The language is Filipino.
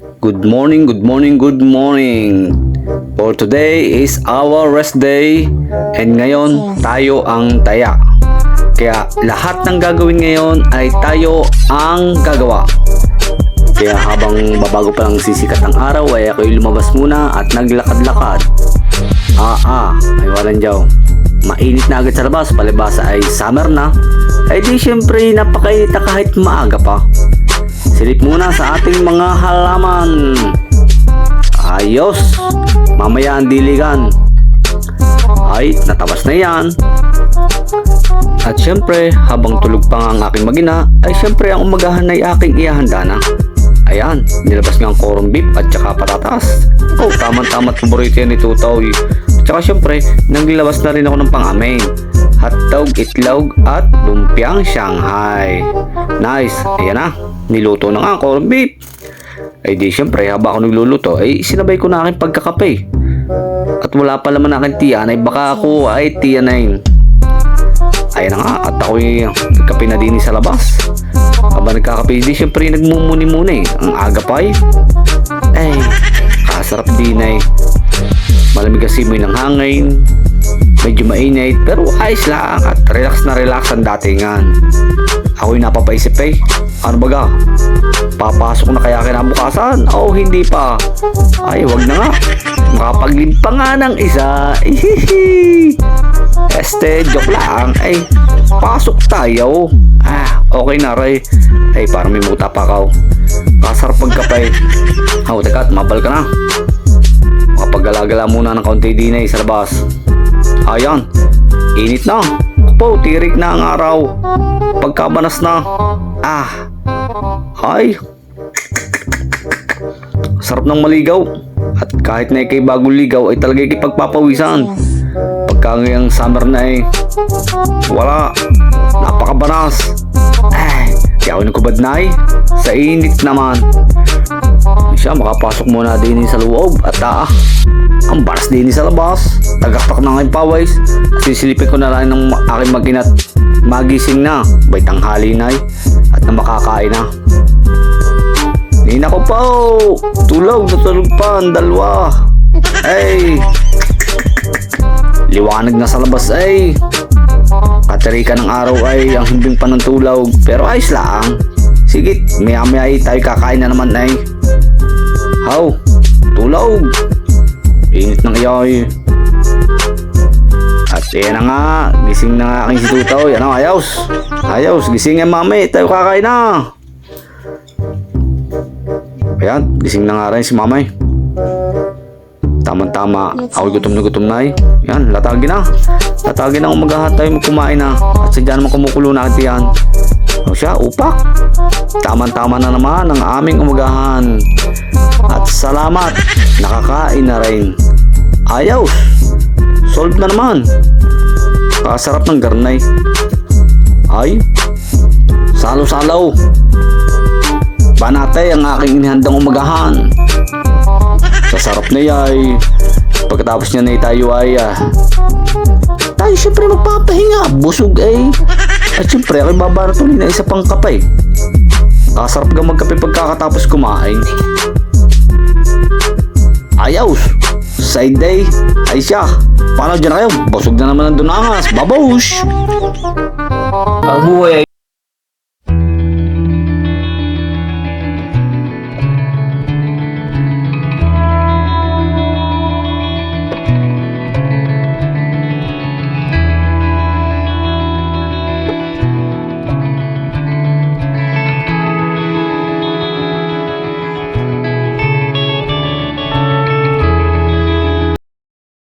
Good morning, good morning, good morning. For today is our rest day and ngayon tayo ang taya. Kaya lahat ng gagawin ngayon ay tayo ang gagawa. Kaya habang babago pa lang sisikat ang araw ay ako'y lumabas muna at naglakad-lakad. Ay walang jaw. Mainit na agad sa labas, palibasa ay summer na. Ay di syempre napakainit na kahit maaga pa. Silip muna sa ating mga halaman. Ayos. Mamaya ang diligan. Ay, natabas na yan. At syempre, habang tulog pa nga ang aking magina, ay syempre ang umagahan ay aking ihahanda na. Ayan, nilabas nga ang corned beef at saka patatas. Oh, tama-tama at paborito yan ni Tutoy. Tsaka syempre, naglabas na rin ako ng pang-amin. Hotdog, itlog at lumpiang Shanghai. Nice, ayan na. Niluto na nga ang corned beef. Ay di syempre, habang ako nagluluto, ay sinabay ko na aking pagkakape. At wala pa naman aking tiyan, ay baka ako ay tiyanain. Ayan na nga, at ako'y nagkape na din sa labas. Habang nagkakape, di syempre nagmumuni-muni. Ang aga pa ay kasarap din ay. Malamig kasi mo ng hangin. Medyo mainit, pero ayos lang at relax na relax ang datingan. Ako'y napapaisip ano baga? Papasok na kaya kinabukasan? O hindi pa? Ay, wag na nga. Makapaglimpa nga ng isa. Joke lang. Ay, pasok tayo. Okay na ray. Ay, parang may muta pa ka. Kasarap pagkapay. Teka, mabal ka na. Makapagala-gala muna ng kaunti din sa labas. Ayan, init na. Po, tirik na ang araw. Pagkabanas na. Ay, sarap ng maligaw. At kahit na ikay bagong ligaw ay talaga ikipagpapawisan. Pagka ngayong summer na wala, napakabanas. Kaya ako nagkubad na sa init naman. Siya, makapasok muna din sa loob. At ang baras din sa labas. Tagaktak na ngayon pawis. Sisilipin ko na lang ng aking maginat. Magising na, bay tanghali na at na makakain na. Nina ko pa tulog pa ang dalawa. Liwanag na sa labas katarika ng araw ay ang himbing pa ng tulog. Pero ayos lang. Sige, maya tayo kakain na naman tulog. Init ng iyoy. At yan na nga, gising na nga aking si Tutoy. Ayos, gising nga mami, tayo kakain na. Ayan, gising na nga rin si mamay. Tama-tama, ako'y gutom na Yan, latagin na umagahan tayo kumain na. At sadya naman kumukulo na at yan. Siya, upak. Tama-tama na naman ang aming umagahan. At salamat, nakakain na rin. Ayos, solve na naman. Kasarap ng garnay. Ay, salo-salaw. Banatay ang aking inihandang umagahan. Sasarap na yay. Pagkatapos niya na tayo tayo syempre magpapahinga. Busog At syempre ako'y babaratuloy na isa pang kapay. Kasarap ka magkape pagkakatapos kumain. Ayos, side day. Ay siya, paano dyan kayo? Busog na naman ang dunangas. Babush! Ang buhay ay